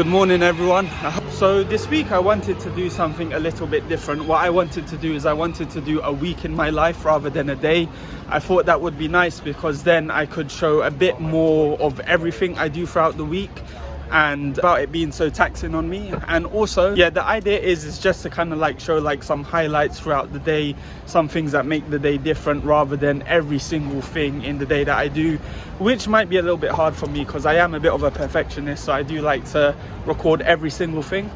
Good morning everyone. So this week I wanted to do something a little bit different. What I wanted to do is I wanted to do a week in my life rather than a day. I thought that would be nice because then I could show a bit more of everything I do throughout the week and without it being so taxing on me. And also, yeah, the idea is just to kind of like show like some highlights throughout the day, some things that make the day different rather than every single thing in the day that I do, which might be a little bit hard for me because I am a bit of a perfectionist, so I do like to record every single thing.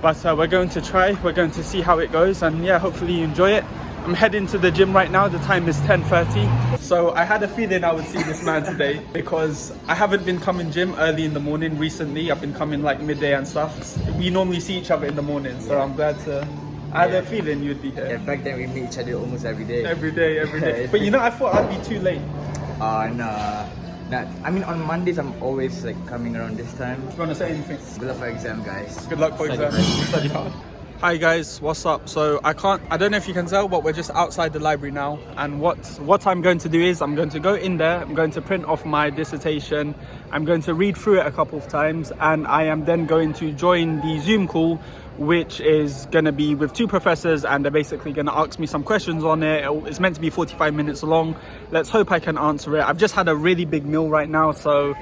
But we're going to try, we're going to see how it goes, and yeah, hopefully you enjoy it. I'm heading to the gym right now. The time is 10:30. So I had a feeling I would see this man today because I haven't been coming gym early in the morning recently. I've been coming like midday and stuff. We normally see each other in the morning, so I'm glad to... I had a feeling you'd be here. Yeah, back then we meet each other almost every day. Every day. But you know, I thought I'd be too late. Nah. I mean, on Mondays I'm always like coming around this time. Do you want to say anything? Good luck for exam, guys. Good luck for exam. Study hard. Hi guys, what's up? So I don't know if you can tell, but we're just outside the library now, and what I'm going to do is I'm going to go in there, I'm going to print off my dissertation, I'm going to read through it a couple of times, and I am then going to join the Zoom call, which is going to be with two professors, and they're basically going to ask me some questions on it. It's meant to be 45 minutes long. Let's hope I can answer it. I've just had a really big meal right now, so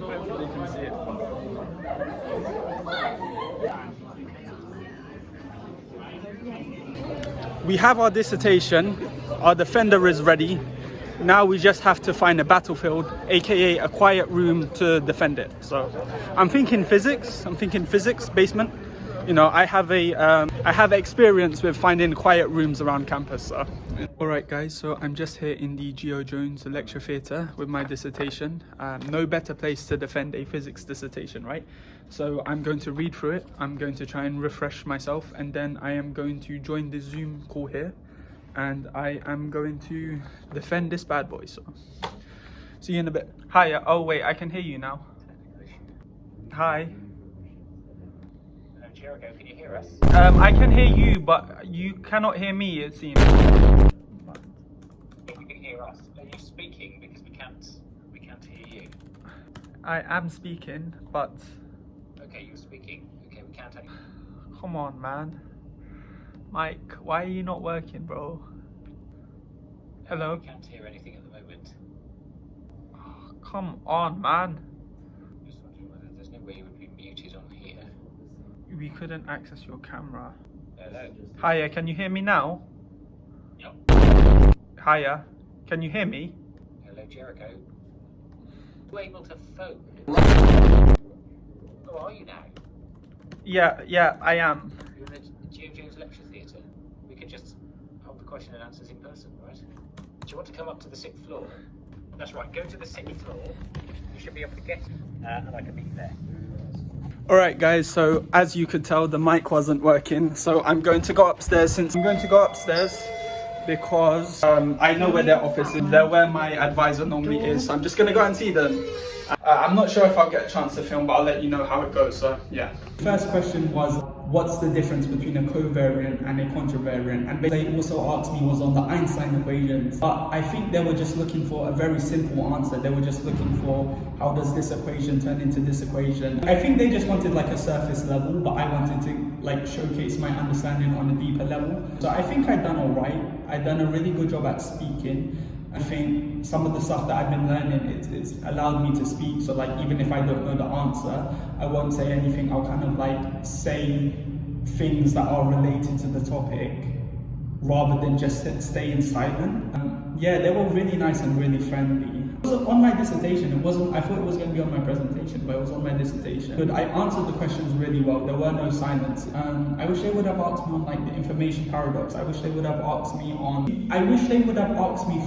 hopefully you can see it. We have our dissertation, our defender is ready. Now we just have to find a battlefield, aka a quiet room to defend it. So I'm thinking physics, basement. You know, I have experience with finding quiet rooms around campus. So. Alright guys, so I'm just here in the Geo Jones lecture theatre with my dissertation. No better place to defend a physics dissertation, right? So I'm going to read through it, I'm going to try and refresh myself, and then I am going to join the Zoom call here, and I am going to defend this bad boy. So see you in a bit. Hiya. Oh wait, I can hear you now. Hi. Jericho, can you hear us? I can hear you, but you cannot hear me, it seems. If you can hear us, are you speaking? Because we can't hear you. I am speaking, but... Okay, you're speaking. Okay, we can't hear you. Come on, man. Mike, why are you not working, bro? Hello? We can't hear anything at the moment. Oh, come on, man. Just wondering whether there's no way you would be muted on here. We couldn't access your camera. Hello? Hiya, can you hear me now? Yep. Hiya, can you hear me? Hello, Jericho. Are you able to phone? Oh, are you now? Yeah, I am. You're in the Geo Jones lecture theatre. We could just hold the question and answers in person, right? Do you want to come up to the 6th floor? That's right, go to the 6th floor. You should be able to get it, and I can meet you there. Alright guys, so as you could tell, the mic wasn't working, so I'm going to go upstairs because I know where their office is. They're where my advisor normally is, so I'm just going to go and see them. I'm not sure if I'll get a chance to film, but I'll let you know how it goes, so yeah. First question was, what's the difference between a covariant and a contravariant? And they also asked me was on the Einstein equations. But I think they were just looking for a very simple answer. They were just looking for how does this equation turn into this equation. I think they just wanted like a surface level, but I wanted to like showcase my understanding on a deeper level. So I think I've done all right. I've done a really good job at speaking. I think some of the stuff that I've been learning, it's allowed me to speak. So like, even if I don't know the answer, I won't say anything. I'll kind of like say things that are related to the topic rather than just staying silent. Yeah, they were really nice and really friendly. On my dissertation, it wasn't, I thought it was going to be on my presentation, but it was on my dissertation. But I answered the questions really well. There were no silence. I wish they would have asked me on like the information paradox. I wish they would have asked me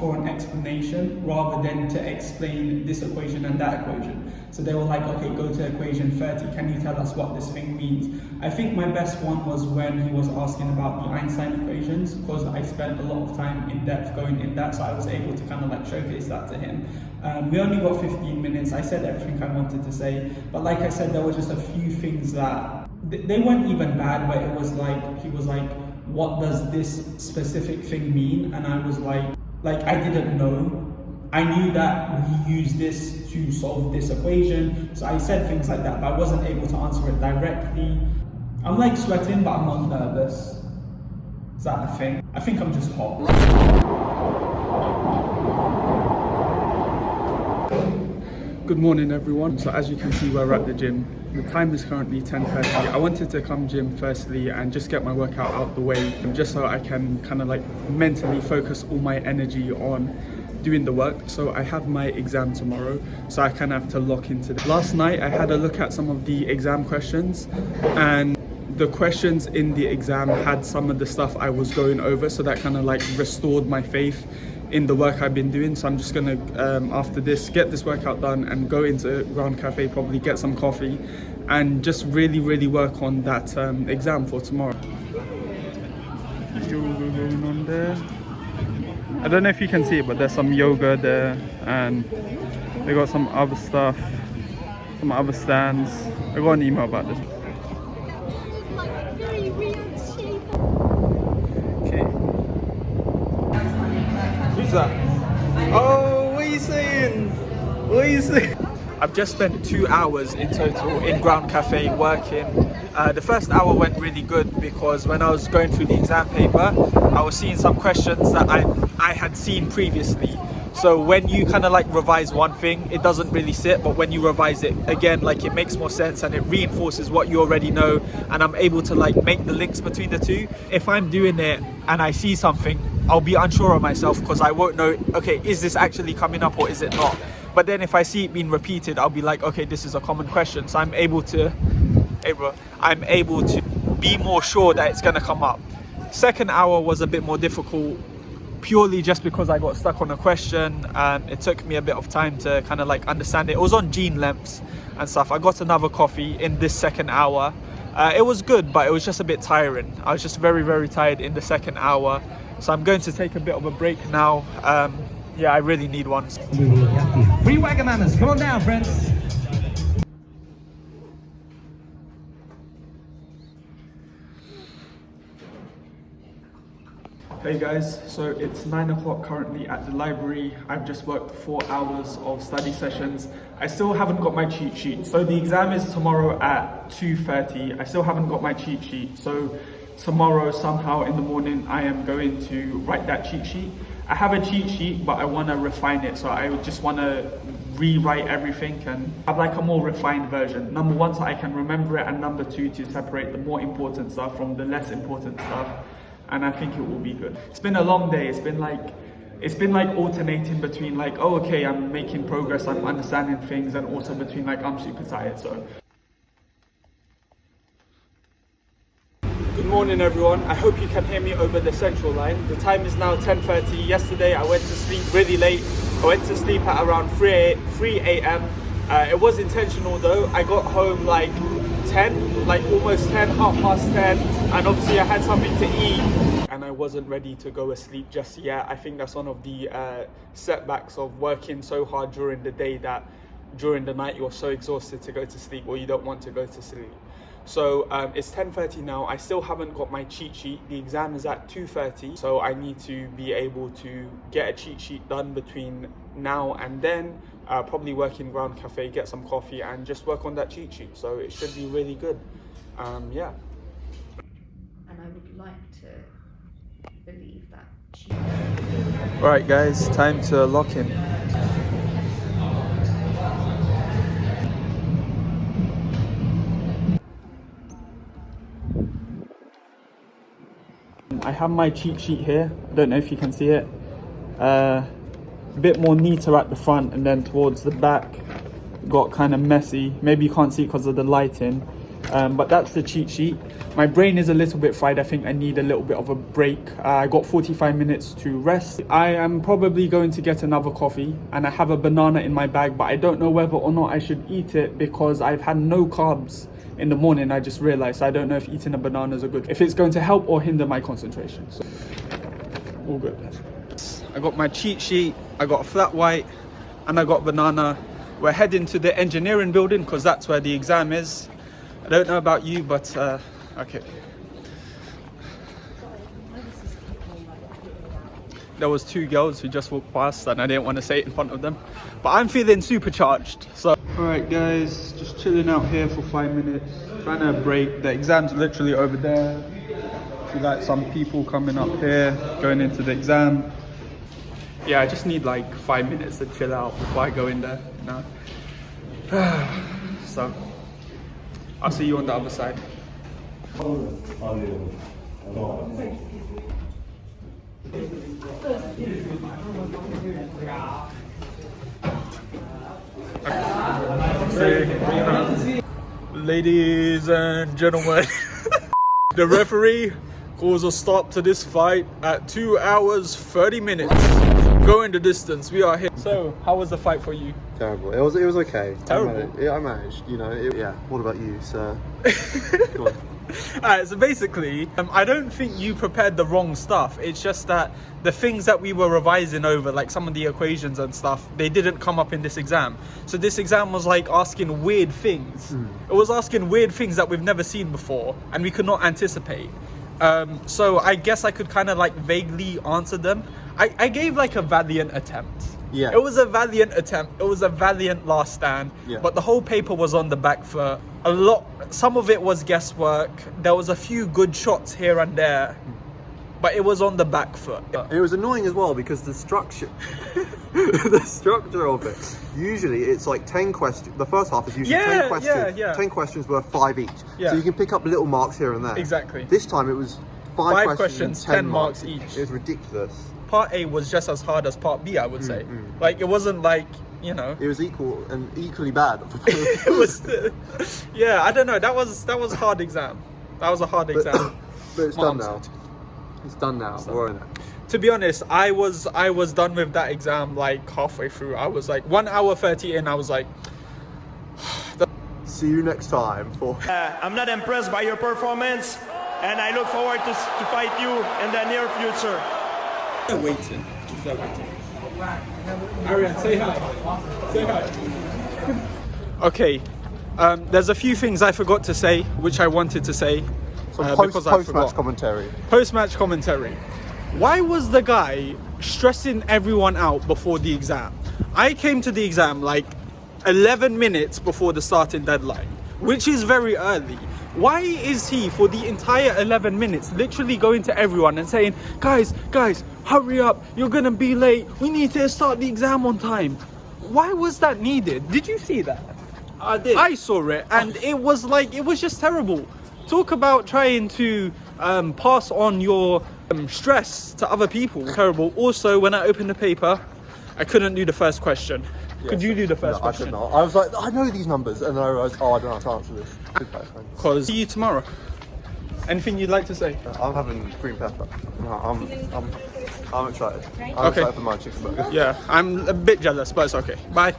for an explanation rather than to explain this equation and that equation. So they were like, okay, go to equation 30. Can you tell us what this thing means? I think my best one was when he was asking about the Einstein equations, because I spent a lot of time in depth going in that, so I was able to kind of like showcase that to him. We only got 15 minutes. I said everything I wanted to say, but like I said, there were just a few things that they weren't even bad, but it was like, he was like, what does this specific thing mean? And I was like I didn't know. I knew that we use this to solve this equation, so I said things like that, but I wasn't able to answer it directly. I'm like sweating, but I'm not nervous. Is that a thing? I think I'm just hot. Good morning everyone. So as you can see, we're at the gym. The time is currently 10:30. I wanted to come gym firstly and just get my workout out the way, just so I can kind of like mentally focus all my energy on doing the work. So I have my exam tomorrow, so I kind of have to lock into it. Last night I had a look at some of the exam questions, and the questions in the exam had some of the stuff I was going over, so that kind of like restored my faith in the work I've been doing. So I'm just gonna after this get this workout done and go into Ground Cafe, probably get some coffee and just really work on that exam for tomorrow. Yoga going on there. I don't know if you can see it, but there's some yoga there, and they got some other stuff, some other stands. I got an email about this. Okay. Who's that? Oh, what are you saying? What are you saying? I've just spent 2 hours in total in Ground Cafe working. The first hour went really good because when I was going through the exam paper, I was seeing some questions that I had seen previously. So when you kind of like revise one thing, it doesn't really sit, but when you revise it again, like it makes more sense and it reinforces what you already know, and I'm able to like make the links between the two. If I'm doing it and I see something, I'll be unsure of myself because I won't know, okay, is this actually coming up or is it not? But then if I see it being repeated, I'll be like, okay, this is a common question. So I'm able to be more sure that it's gonna come up. Second hour was a bit more difficult, purely just because I got stuck on a question and it took me a bit of time to kind of like understand it. It was on gene lengths and stuff. I got another coffee in this second hour. It was good, but it was just a bit tiring. I was just very tired in the second hour. So I'm going to take a bit of a break now. Yeah, I really need one. Free Wagamama's, come on down, friends. Hey guys, so it's 9 o'clock currently at the library. I've just worked 4 hours of study sessions. I still haven't got my cheat sheet. So the exam is tomorrow at 2:30. I still haven't got my cheat sheet. So tomorrow somehow in the morning I am going to write that cheat sheet. I have a cheat sheet, but I want to refine it. So I just want to rewrite everything and have like a more refined version. Number one, so I can remember it, and number two, to separate the more important stuff from the less important stuff. And I think it will be good. It's been a long day. It's been like alternating between like, oh, okay, I'm making progress, I'm understanding things, and also between like, I'm super tired. So good morning everyone. I hope you can hear me over the central line. The time is now 10:30. Yesterday I went to sleep really late. I went to sleep at around 3 a.m. It was intentional though. I got home like 10, like almost 10, 10:30, and obviously I had something to eat and I wasn't ready to go asleep just yet. I think that's one of the setbacks of working so hard during the day, that during the night you're so exhausted to go to sleep, or you don't want to go to sleep. So it's 10:30 now. I still haven't got my cheat sheet. The exam is at 2:30, so I need to be able to get a cheat sheet done between now and then. Probably work in Ground Cafe, get some coffee, and just work on that cheat sheet. So it should be really good. Yeah. And I would like to believe that she... Right guys, time to lock in. I have my cheat sheet here. I don't know if you can see it. a bit more neater at the front, and then towards the back got kind of messy. Maybe you can't see because of the lighting, but that's the cheat sheet. My brain is a little bit fried. I think I need a little bit of a break. I got 45 minutes to rest. I am probably going to get another coffee, and I have a banana in my bag, but I don't know whether or not I should eat it because I've had no carbs in the morning. I just realized I don't know if eating a banana is a good, if it's going to help or hinder my concentration. So all good. I got my cheat sheet, I got a flat white, and I got banana. We're heading to the engineering building because that's where the exam is. I don't know about you, but okay. There was 2 girls who just walked past and I didn't want to say it in front of them, but I'm feeling supercharged. So alright guys, just chilling out here for 5 minutes, trying to break. The exam's literally over there. See like some people coming up here, going into the exam. Yeah, I just need like 5 minutes to chill out before I go in there, you know. So I'll see you on the other side. Ladies and gentlemen, the referee calls a stop to this fight at 2 hours 30 minutes. Going the distance, we are here. So, how was the fight for you? Terrible. It was okay. Terrible? I managed, you know. Yeah. What about you, sir? Go on. Alright, so basically, I don't think you prepared the wrong stuff. It's just that the things that we were revising over, like some of the equations and stuff, they didn't come up in this exam. So this exam was like asking weird things. It was asking weird things that we've never seen before and we could not anticipate. So I guess I could kind of like vaguely answer them. I gave like a valiant attempt. Yeah. It was a valiant attempt. It was a valiant last stand. Yeah. But the whole paper was on the back foot. A lot, some of it was guesswork. There was a few good shots here and there, but it was on the back foot. It was annoying as well because the structure, the structure of it. Usually it's like 10 questions. The first half is usually 10 questions. 10 questions worth 5 each. Yeah. So you can pick up little marks here and there. Exactly. This time it was 5 questions, 10 marks each. It was ridiculous. Part A was just as hard as part B, I would say. Like it wasn't like, you know. It was equal and equally bad. It was, yeah, I don't know. That was a hard exam. That was a hard exam. But it's done now. It's done now. We're in it. To be honest, I was done with that exam like halfway through. I was like 1 hour 30 in. I was like, see you next time for. I'm not impressed by your performance, and I look forward to fight you in the near future. They're waiting. They're waiting. Ariane, say hi. Say hi. Okay. There's a few things I forgot to say, which I wanted to say. Because I forgot. Post-match commentary. Post-match commentary. Why was the guy stressing everyone out before the exam? I came to the exam like 11 minutes before the starting deadline, which is very early. Why is he, for the entire 11 minutes, literally going to everyone and saying, guys, hurry up, you're gonna be late, we need to start the exam on time? Why was that needed? Did you see that? I did. I saw it, and it was like, it was just terrible. Talk about trying to pass on your stress to other people. Terrible. Also, when I opened the paper, I couldn't do the first question. Could you do the first question? I could not. I was like, I know these numbers, and I realised, I don't have to answer this. Because see you tomorrow. Anything you'd like to say? I'm having green pepper. No, I'm excited. I'm Okay. excited for my chicken burger. Yeah, I'm a bit jealous, but it's okay. Bye.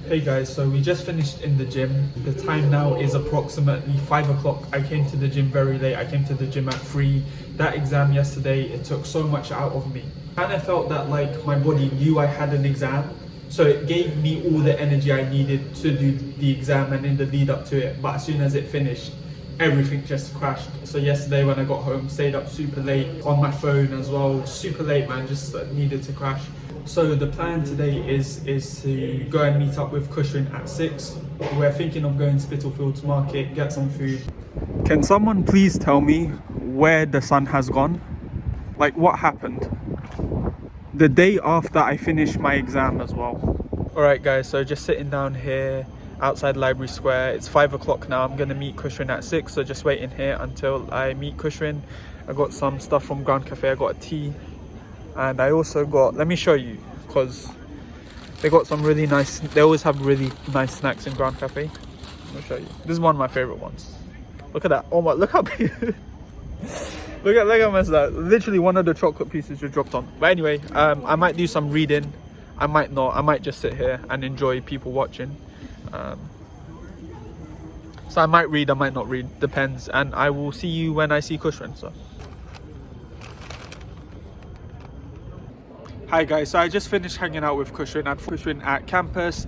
Hey guys, so we just finished in the gym. The time now is approximately 5 o'clock. I came to the gym very late. I came to the gym at 3. That exam yesterday, it took so much out of me. I kind of felt that like my body knew I had an exam, so it gave me all the energy I needed to do the exam and in the lead up to it. But as soon as it finished, everything just crashed. So yesterday when I got home, stayed up super late on my phone as well. Super late, man, just needed to crash. So the plan today is to go and meet up with Cushing at 6. We're thinking of going to Spitalfields Market, get some food. Can someone please tell me where the sun has gone? Like what happened? The day after I finished my exam as well. Alright guys, so just sitting down here. outside Library Square. It's 5 o'clock now. I'm gonna meet Kushrin at 6, so just waiting here until I meet Kushrin. I got some stuff from Grand Cafe. I got a tea, and I also got, let me show you, because they got some really nice, they always have really nice snacks in Grand Cafe. I'll show you. This is one of my favorite ones. Look at that. Oh my, look how big. look how much that. Literally one of the chocolate pieces just dropped on. But anyway, I might do some reading. I might not. I might just sit here and enjoy people watching. So I might read, I might not read, depends. And I will see you when I see Kushrin. So. Hi guys, so I just finished hanging out with Kushrin at campus.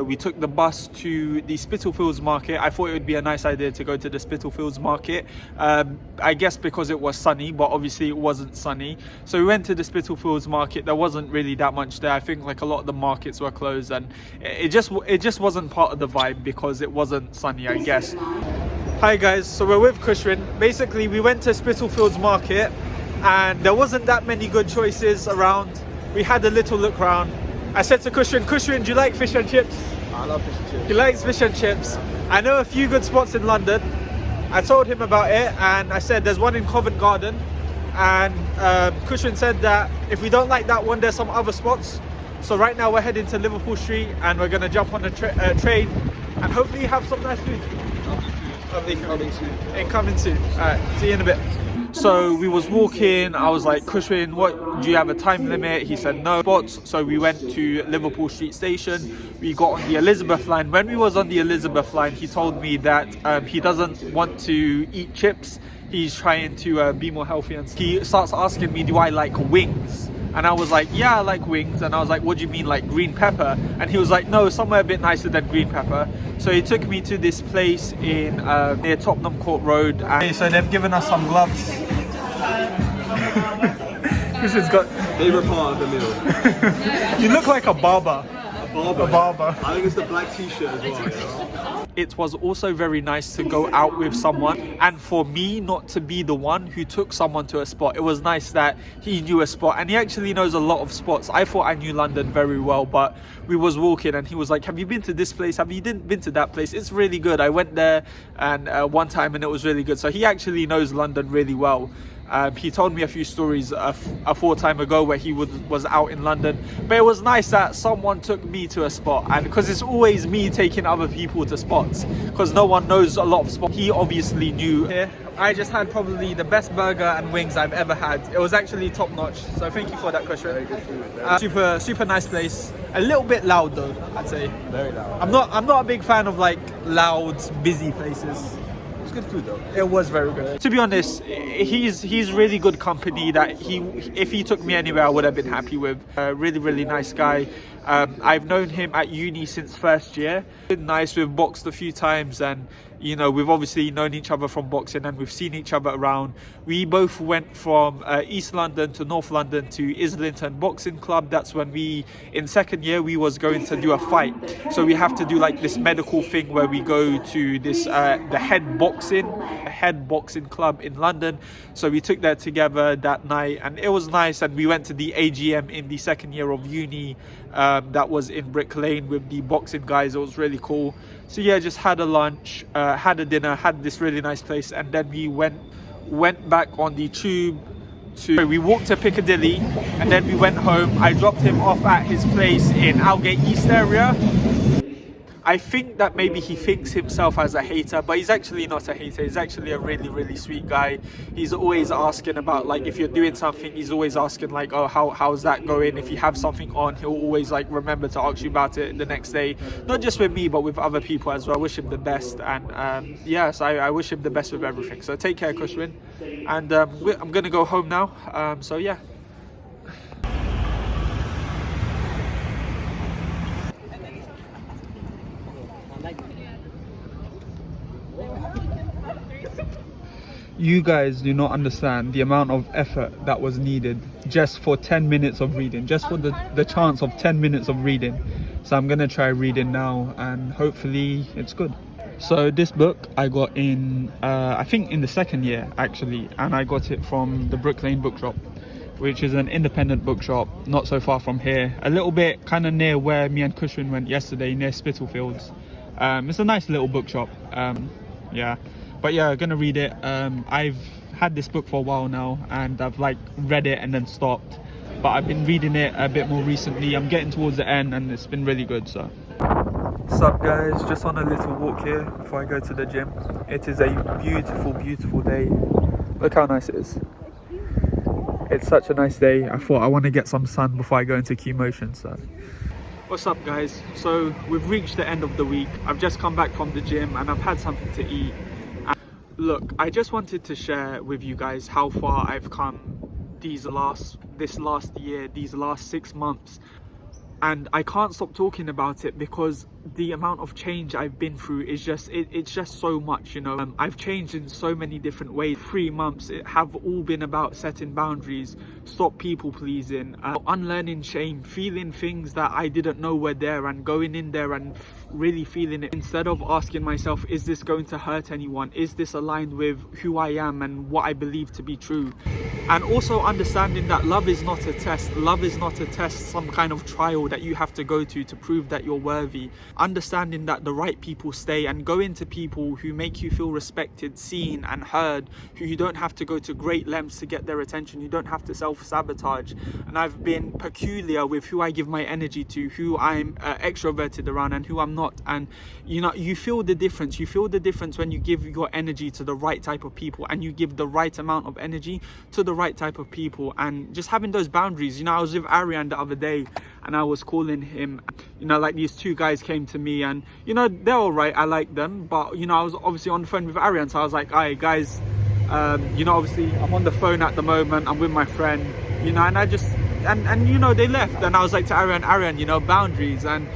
We took the bus to the Spitalfields market. I thought it would be a nice idea to go to the Spitalfields market. I guess because it was sunny, but obviously it wasn't sunny. So we went to the Spitalfields market. There wasn't really that much there. I think like a lot of the markets were closed, and it just wasn't part of the vibe because it wasn't sunny, I guess. Hi guys, so we're with Kushrin. Basically, we went to Spitalfields market and there wasn't that many good choices around. We had a little look around. I said to Kushrin, do you like fish and chips? I love fish and chips. He likes fish and chips. I know a few good spots in London. I told him about it and I said there's one in Covent Garden. And Kushrin said that if we don't like that one, there's some other spots. So right now we're heading to Liverpool Street and we're gonna jump on a train and hopefully have some nice food. Coming soon. Alright, see you in a bit. So we was walking, I was like, Kushrin, what, do you have a time limit? He said no spots. So we went to Liverpool Street Station. We got on the Elizabeth line. When we was on the Elizabeth line, he told me that he doesn't want to eat chips. He's trying to be more healthy, and he starts asking me, do I like wings? And I was like, yeah, I like wings. And I was like, what do you mean, like green pepper? And he was like, no, somewhere a bit nicer than green pepper. So he took me to this place in near Tottenham Court Road. Okay, so they've given us some gloves. This has got Favorite part of the meal. you look like a barber. A barber. I think it's the black t-shirt as well. Yeah. It was also very nice to go out with someone and for me not to be the one who took someone to a spot. It was nice that he knew a spot and he actually knows a lot of spots. I thought I knew London very well, but we was walking and he was like, have you been to this place? Have you been to that place? It's really good. I went there and one time and it was really good. So he actually knows London really well. He told me a few stories a time ago where he was out in London, but it was nice that someone took me to a spot, and because it's always me taking other people to spots because no one knows a lot of spots. He obviously knew. Here, I just had probably the best burger and wings I've ever had. It was actually top notch, so thank you for that, Kushrin. Very good food. Super nice place. A little bit loud though, I'd say. Very loud. I'm not a big fan of like loud, busy places. Good food though. It was very good. To be honest, he's really good company that if he took me anywhere I would have been happy with. Really nice guy. I've known him at uni since first year. Been nice, we've boxed a few times and you know we've obviously known each other from boxing and we've seen each other around. We both went from East London to North London to Islington Boxing Club. That's when in second year we was going to do a fight, so we have to do like this medical thing where we go to this the head boxing club in London. So we took that together that night and it was nice, and we went to the AGM in the second year of uni that was in Brick Lane with the boxing guys. It was really cool. So yeah, just had a lunch, had a dinner, had this really nice place, and then we went back on the tube we walked to Piccadilly and then we went home. I dropped him off at his place in Aldgate East area. I think that maybe he thinks himself as a hater, but he's actually not a hater. He's actually a really sweet guy. He's always asking about, like, if you're doing something, he's always asking like, oh, how's that going? If you have something on, he'll always like remember to ask you about it the next day. Not just with me, but with other people as well. I wish him the best, and yes, I wish him the best with everything. So take care, Kushrin, and I'm gonna go home now. So yeah. You guys do not understand the amount of effort that was needed just for 10 minutes of reading, just for the chance of 10 minutes of reading. So I'm gonna try reading now and hopefully it's good. So this book I got in, I think in the second year actually, and I got it from the Brick Lane bookshop, which is an independent bookshop not so far from here, a little bit kind of near where me and Kushrin went yesterday, near Spitalfields. It's a nice little bookshop. Yeah, but yeah, gonna read it. I've had this book for a while now, and I've like read it and then stopped, but I've been reading it a bit more recently. I'm getting towards the end and it's been really good. So what's up guys, just on a little walk here before I go to the gym. It is a beautiful day. Look how nice it is. It's such a nice day. I thought I want to get some sun before I go into Q-motion. So what's up guys, so we've reached the end of the week. I've just come back from the gym and I've had something to eat. And look, I just wanted to share with you guys how far I've come this last year, these last 6 months, and I can't stop talking about it because the amount of change I've been through is just it's just so much, you know. I've changed in so many different ways. 3 months have all been about setting boundaries, stop people pleasing, unlearning shame, feeling things that I didn't know were there, and going in there and really feeling it, instead of asking myself, is this going to hurt anyone, is this aligned with who I am and what I believe to be true. And also understanding that love is not a test. Love is not a test, some kind of trial that you have to go to prove that you're worthy. Understanding that the right people stay, and go into people who make you feel respected, seen and heard, who you don't have to go to great lengths to get their attention, you don't have to self-sabotage. And I've been peculiar with who I give my energy to, who I'm extroverted around and who I'm not. And you know, you feel the difference. You feel the difference when you give your energy to the right type of people, and you give the right amount of energy to the right type of people, and just having those boundaries. You know, I was with Arian the other day and I was calling him, you know, like these 2 guys came to me, and you know, they're all right, I like them, but you know, I was obviously on the phone with Arian, so I was like, alright guys, you know, obviously I'm on the phone at the moment, I'm with my friend, you know, and I just and you know, they left, and I was like to Arian, you know, boundaries. And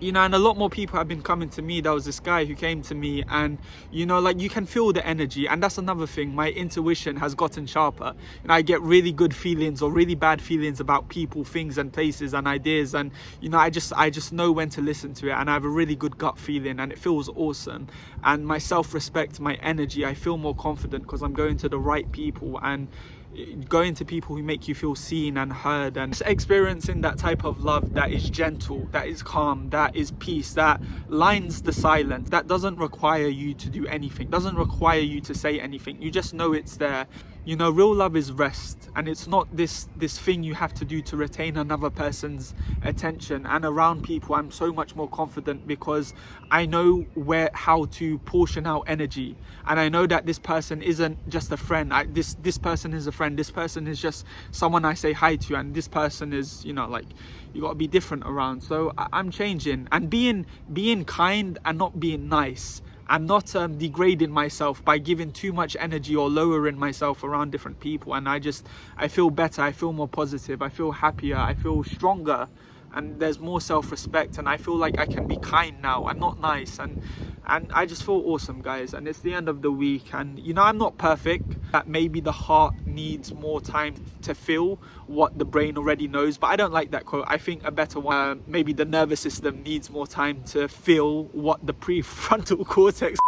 you know, and a lot more people have been coming to me. There was this guy who came to me, and you know, like, you can feel the energy. And that's another thing, my intuition has gotten sharper, and I get really good feelings or really bad feelings about people, things and places and ideas. And you know, I just know when to listen to it, and I have a really good gut feeling, and it feels awesome. And my self-respect, my energy, I feel more confident because I'm going to the right people, and going to people who make you feel seen and heard, and just experiencing that type of love that is gentle, that is calm, that is peace, that lines the silence, that doesn't require you to do anything, doesn't require you to say anything, you just know it's there. You know, real love is rest, and it's not this thing you have to do to retain another person's attention. And around people, I'm so much more confident because I know how to portion out energy, and I know that this person isn't just a friend. This person is a friend. This person is just someone I say hi to, and this person is, you know, like, you got to be different around. So I'm changing and being kind and not being nice. I'm not degrading myself by giving too much energy or lowering myself around different people. And I feel better, I feel more positive, I feel happier, I feel stronger, and there's more self-respect, and I feel like I can be kind now and not nice, and I just feel awesome, guys. And it's the end of the week, and you know, I'm not perfect. That maybe the heart needs more time to feel what the brain already knows, but I don't like that quote. I think a better one, maybe the nervous system needs more time to feel what the prefrontal cortex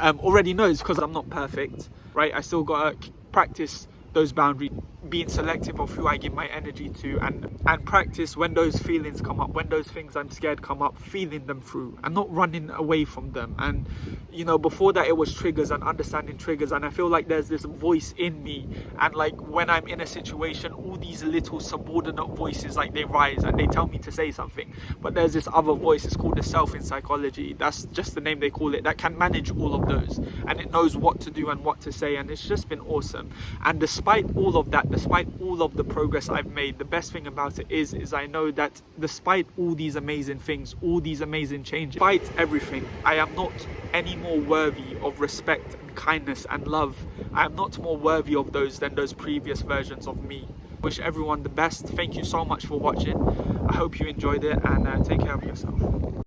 already knows, because I'm not perfect, right? I still gotta practice those boundaries, being selective of who I give my energy to, and practice when those feelings come up, when those things I'm scared come up, feeling them through and not running away from them. And you know, before that it was triggers and understanding triggers, and I feel like there's this voice in me, and like when I'm in a situation, all these little subordinate voices, like, they rise and they tell me to say something, but there's this other voice, it's called the self in psychology, that's just the name they call it, that can manage all of those, and it knows what to do and what to say. And it's just been awesome. And despite all of that, despite all of the progress I've made, the best thing about it is I know that despite all these amazing things, all these amazing changes, despite everything, I am not any more worthy of respect and kindness and love. I am not more worthy of those than those previous versions of me. Wish everyone the best. Thank you so much for watching. I hope you enjoyed it, and take care of yourself.